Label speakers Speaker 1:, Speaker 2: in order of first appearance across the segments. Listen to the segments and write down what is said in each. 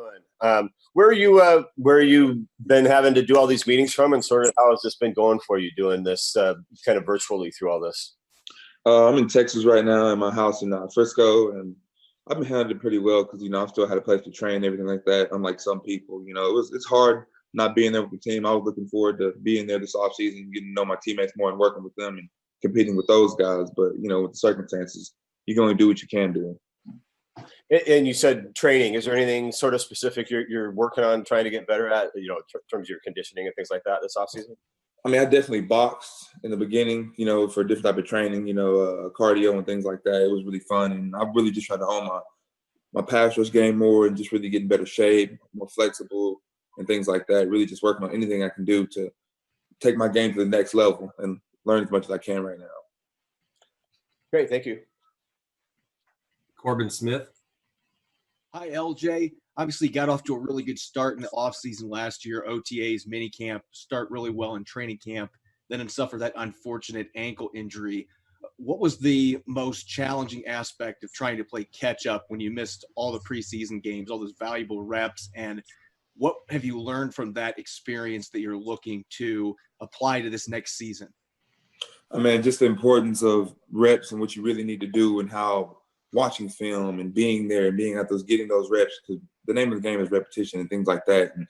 Speaker 1: Doing? Where are you been having to do all these meetings from, and sort of how has this been going for you doing this kind of virtually through all this?
Speaker 2: I'm in Texas right now in my house in Frisco, and I've been handling it pretty well because I still had a place to train, everything like that. Unlike some people, it's hard not being there with the team. I was looking forward to being there this offseason, getting to know my teammates more and working with them and competing with those guys. But with the circumstances, you can only do what you can do.
Speaker 1: And you said training. Is there anything sort of specific you're working on trying to get better at, in terms of your conditioning and things like that this offseason?
Speaker 2: I definitely boxed in the beginning, for a different type of training, cardio and things like that. It was really fun. And I really just tried to hone my pass rush game more and just really get in better shape, more flexible and things like that. Really just working on anything I can do to take my game to the next level and learn as much as I can right now.
Speaker 1: Great. Thank you.
Speaker 3: Corbin Smith.
Speaker 4: Hi, LJ. Obviously got off to a really good start in the offseason last year. OTAs, minicamp, start really well in training camp, then suffer that unfortunate ankle injury. What was the most challenging aspect of trying to play catch up when you missed all the preseason games, all those valuable reps? And what have you learned from that experience that you're looking to apply to this next season?
Speaker 2: Just the importance of reps and what you really need to do and how watching film and being there and being at getting those reps, because the name of the game is repetition and things like that. And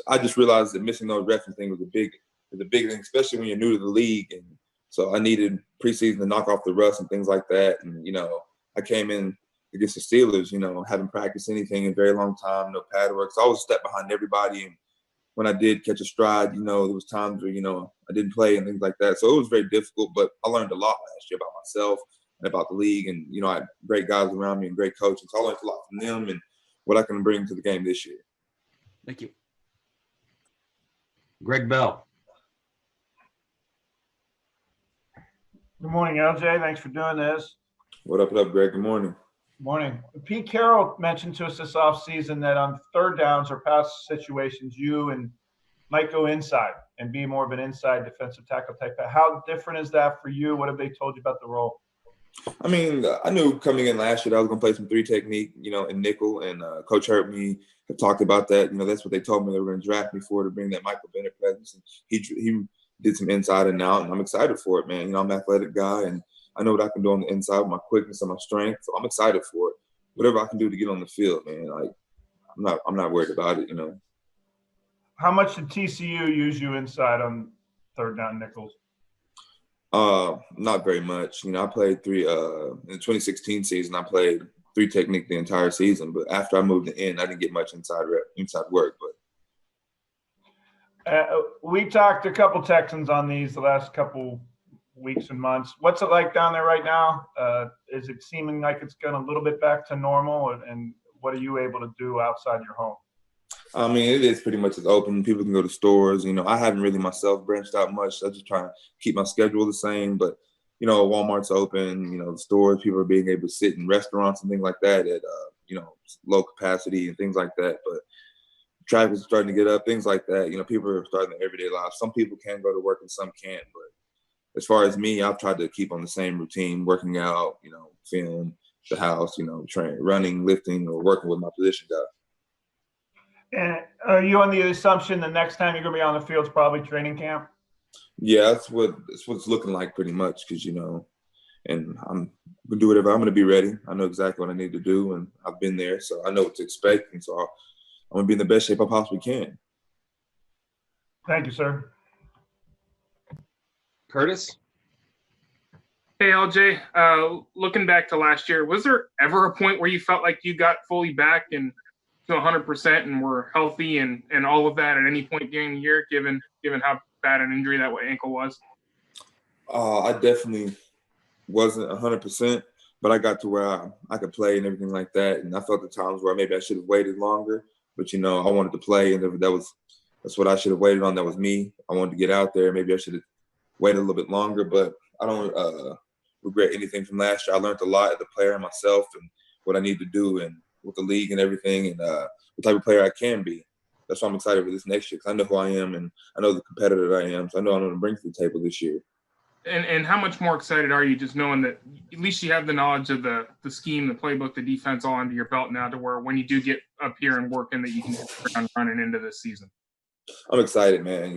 Speaker 2: I just realized that missing those reps and things was a big thing, especially when you're new to the league. And so I needed preseason to knock off the rust and things like that. And, I came in against the Steelers, haven't practiced anything in a very long time, no pad work. So I was a step behind everybody. And when I did catch a stride, there was times where, I didn't play and things like that. So it was very difficult, but I learned a lot last year about myself and about the league. And, I had great guys around me and great coaches. So I learned a lot from them and what I can bring to the game this year.
Speaker 4: Thank you.
Speaker 3: Greg Bell.
Speaker 5: Good morning, LJ. Thanks for doing this.
Speaker 2: What up, Greg? Good morning.
Speaker 5: Morning. Pete Carroll mentioned to us this offseason that on third downs or pass situations, you and might go inside and be more of an inside defensive tackle type. How different is that for you? What have they told you about the role?
Speaker 2: I knew coming in last year that I was going to play some three technique, in nickel, and Coach heard me have talked about that. That's what they told me they were going to draft me for, to bring that Michael Bennett presence. And he did some inside and out, and I'm excited for it, man. I'm an athletic guy, and I know what I can do on the inside with my quickness and my strength. So I'm excited for it. Whatever I can do to get on the field, man. I'm not worried about it,
Speaker 5: How much did TCU use you inside on third down nickels?
Speaker 2: Not very much. I played three in the 2016 season. I played three technique the entire season, but after I moved in, I didn't get much inside work.
Speaker 5: But we talked a couple Texans on these the last couple weeks and months. What's it like down there right now? Is it seeming like it's gone a little bit back to normal? And what are you able to do outside your home?
Speaker 2: It is pretty much as open. People can go to stores. I haven't really myself branched out much. I just try to keep my schedule the same. But, Walmart's open, the stores, people are being able to sit in restaurants and things like that at, low capacity and things like that. But traffic is starting to get up, things like that. People are starting their everyday lives. Some people can go to work and some can't. But as far as me, I've tried to keep on the same routine, working out, film, the house, training, running, lifting, or working with my position guy.
Speaker 5: And are you on the assumption the next time you're going to be on the field is probably training camp?
Speaker 2: Yeah, that's what it's looking like pretty much because, and I'm going to do whatever. I'm going to be ready. I know exactly what I need to do, and I've been there, so I know what to expect. And so I'm going to be in the best shape I possibly can.
Speaker 5: Thank you, sir.
Speaker 3: Curtis.
Speaker 6: Hey, LJ, looking back to last year, was there ever a point where you felt like you got fully back and to 100% and were healthy and all of that at any point during the year, given how bad an injury that ankle was?
Speaker 2: I definitely wasn't 100%, but I got to where I could play and everything like that. And I felt the times where maybe I should have waited longer, but I wanted to play, and that's what I should have waited on. That was me. I wanted to get out there. Maybe I should have waited a little bit longer, but I don't regret anything from last year. I learned a lot as a player myself and what I need to do and with the league and everything, and the type of player I can be. That's why I'm excited for this next year, because I know who I am and I know the competitor that I am. So I know I'm going to bring to the table this year.
Speaker 6: And how much more excited are you just knowing that at least you have the knowledge of the scheme, the playbook, the defense all under your belt now, to where when you do get up here and working, that you can hit the ground running into this season?
Speaker 2: I'm excited, man.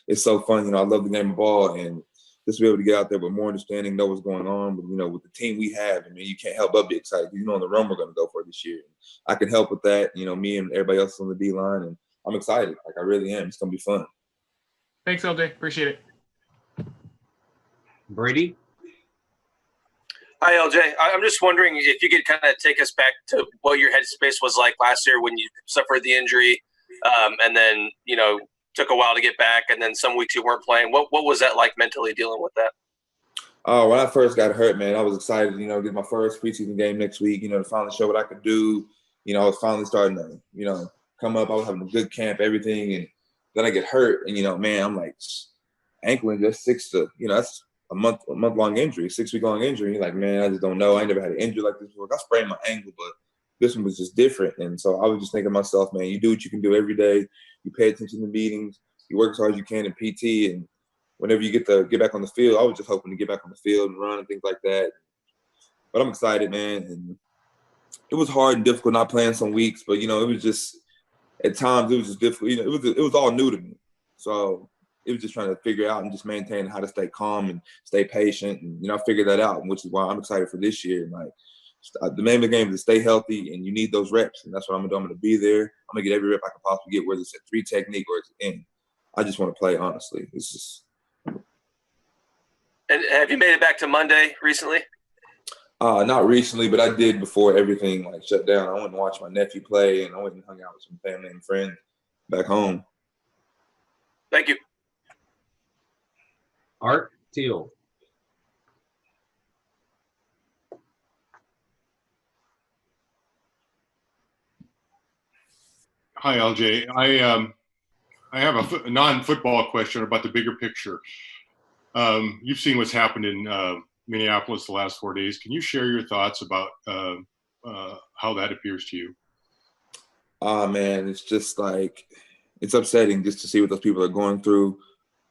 Speaker 2: It's so fun. I love the game of ball, and just to be able to get out there with more understanding, know what's going on. But with the team we have, you can't help but be excited. On the run we're going to go for this year. I can help with that. Me and everybody else on the D line, and I'm excited. Like, I really am. It's going to be fun.
Speaker 6: Thanks, LJ. Appreciate it.
Speaker 3: Brady?
Speaker 7: Hi, LJ. I'm just wondering if you could kind of take us back to what your headspace was like last year when you suffered the injury, and then, took a while to get back, and then some weeks you weren't playing. What was that like mentally dealing with that?
Speaker 2: Oh, when I first got hurt, man, I was excited, get my first preseason game next week, to finally show what I could do. I was finally starting to, come up. I was having a good camp, everything, and then I get hurt, and, man, I'm like, ankle injury, that's a month-long injury, 6-week-long injury. Like, man, I just don't know. I never had an injury like this before. I sprained my ankle, but this one was just different. And so I was just thinking to myself, man, you do what you can do every day. You pay attention to meetings. You work as hard as you can in PT. And whenever you get back on the field, I was just hoping to get back on the field and run and things like that. But I'm excited, man. And it was hard and difficult not playing some weeks, but, it was just at times it was just difficult. It was all new to me. So it was just trying to figure out and just maintain how to stay calm and stay patient. And, I figured that out, which is why I'm excited for this year. And, like, the name of the game is to stay healthy, and you need those reps. And that's what I'm going to do. I'm going to be there. I'm going to get every rep I can possibly get, whether it's a 3 technique or it's in. I just want to play, honestly. It's just.
Speaker 7: And have you made it back to Monday recently?
Speaker 2: Not recently, but I did before everything shut down. I went and watched my nephew play, and I went and hung out with some family and friends back home.
Speaker 7: Thank you.
Speaker 3: Art Teal.
Speaker 8: Hi, LJ. I have a non-football question about the bigger picture. You've seen what's happened in Minneapolis the last 4 days. Can you share your thoughts about how that appears to you?
Speaker 2: Man, it's just it's upsetting just to see what those people are going through,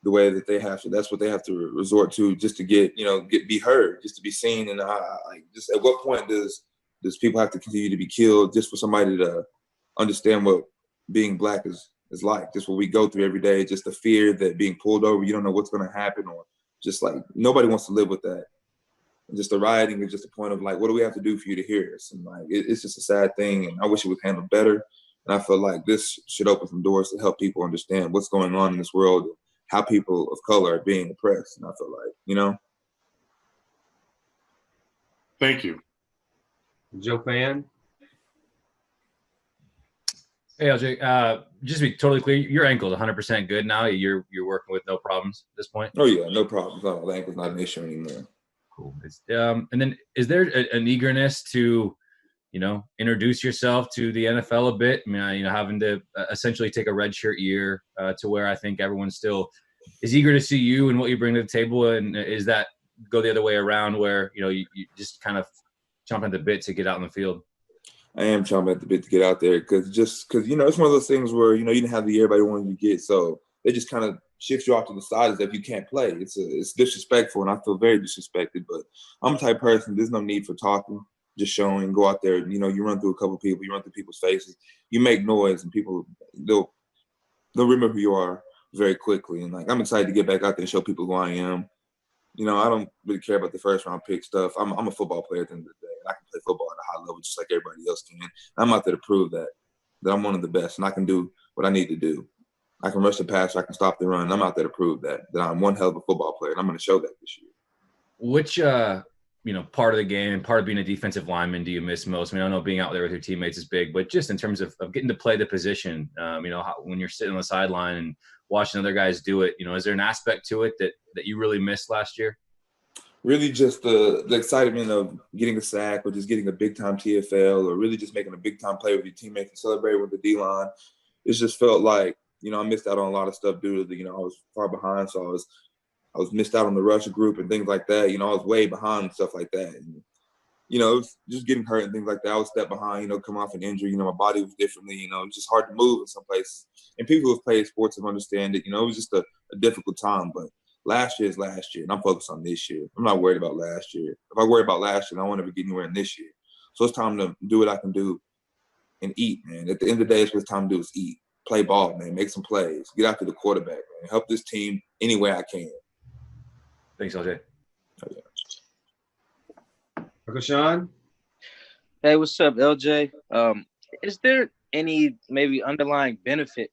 Speaker 2: the way that they have to. That's what they have to resort to just to be heard, just to be seen. And just at what point does people have to continue to be killed just for somebody to understand what being Black is like? Just what we go through every day, just the fear that being pulled over, you don't know what's going to happen, or just nobody wants to live with that. And just the rioting is just a point of what do we have to do for you to hear us? And it's just a sad thing, and I wish it was handled better. And I feel like this should open some doors to help people understand what's going on in this world, and how people of color are being oppressed. And I feel like,
Speaker 8: Thank you.
Speaker 3: Joe Fan.
Speaker 9: Hey, LJ, just to be totally clear, your ankle's 100% good now. You're working with no problems at this point?
Speaker 2: Oh, yeah, no problems. No, the ankle's not an issue anymore.
Speaker 9: Cool. And then is there an eagerness to, introduce yourself to the NFL a bit? I mean, having to essentially take a redshirt year to where I think everyone still is eager to see you and what you bring to the table. And is that go the other way around where, you just kind of jump at the bit to get out in the field?
Speaker 2: I am chomping at the bit to get out there because it's one of those things where, you didn't have the year everybody wanted to get. So they just kind of shift you off to the side as if you can't play. It's disrespectful, and I feel very disrespected. But I'm the type of person, there's no need for talking, just showing, go out there. You run through a couple people, you run through people's faces, you make noise, and people, they'll remember who you are very quickly. And I'm excited to get back out there and show people who I am. I don't really care about the first round pick stuff. I'm a football player at the end of the day, and I can play football at a high level just like everybody else can. And I'm out there to prove that I'm one of the best, and I can do what I need to do. I can rush the passer, I can stop the run. And I'm out there to prove that I'm one hell of a football player, and I'm going to show that this year.
Speaker 9: Which part of the game and part of being a defensive lineman do you miss most? I mean, I know being out there with your teammates is big, but just in terms of getting to play the position, when you're sitting on the sideline and watching other guys do it, is there an aspect to it that you really missed last year?
Speaker 2: Really just the excitement of getting a sack or just getting a big-time TFL or really just making a big-time play with your teammates and celebrating with the D-line. It just felt like, I missed out on a lot of stuff due to I was far behind, so I was missed out on the rush group and things like that. I was way behind and stuff like that. And, it was just getting hurt and things like that. I was step behind, coming off an injury. My body was differently. It was just hard to move in some places. And people who have played sports have understand it. It was just a difficult time. But last year is last year, and I'm focused on this year. I'm not worried about last year. If I worry about last year, I won't ever get anywhere in this year. So it's time to do what I can do and eat, man. At the end of the day, it's what it's time to do is eat. Play ball, man. Make some plays. Get after the quarterback, man. Help this team any way I can.
Speaker 9: Thanks, LJ.
Speaker 3: Uncle Sean?
Speaker 10: Hey, what's up, LJ? Is there any maybe underlying benefit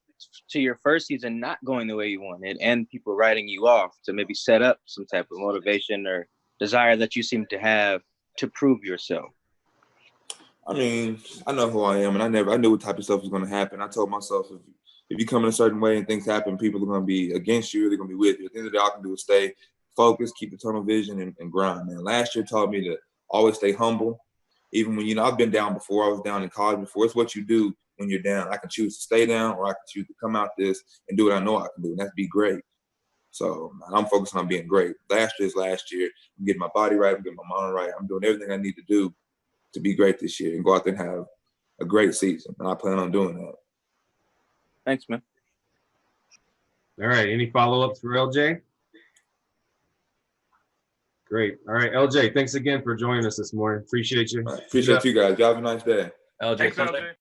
Speaker 10: to your first season not going the way you wanted and people writing you off to maybe set up some type of motivation or desire that you seem to have to prove yourself?
Speaker 2: I mean, I know who I am, and I knew what type of stuff was going to happen. I told myself, if you come in a certain way and things happen, people are going to be against you, they're going to be with you. At the end of the day, all I can do is stay focused, keep the tunnel vision, and grind, man. Last year taught me to always stay humble. Even when, I've been down before. I was down in college before. It's what you do when you're down. I can choose to stay down, or I can choose to come out this and do what I know I can do, and that's be great. So I'm focusing on being great. Last year is last year. I'm getting my body right. I'm getting my mind right. I'm doing everything I need to do to be great this year and go out there and have a great season. And I plan on doing that.
Speaker 10: Thanks, man.
Speaker 3: All right. Any follow-ups for LJ? Great. All right, LJ, thanks again for joining us this morning. Appreciate you.
Speaker 2: Appreciate you guys. Y'all have a nice day.
Speaker 9: LJ,
Speaker 6: Thanks, LJ.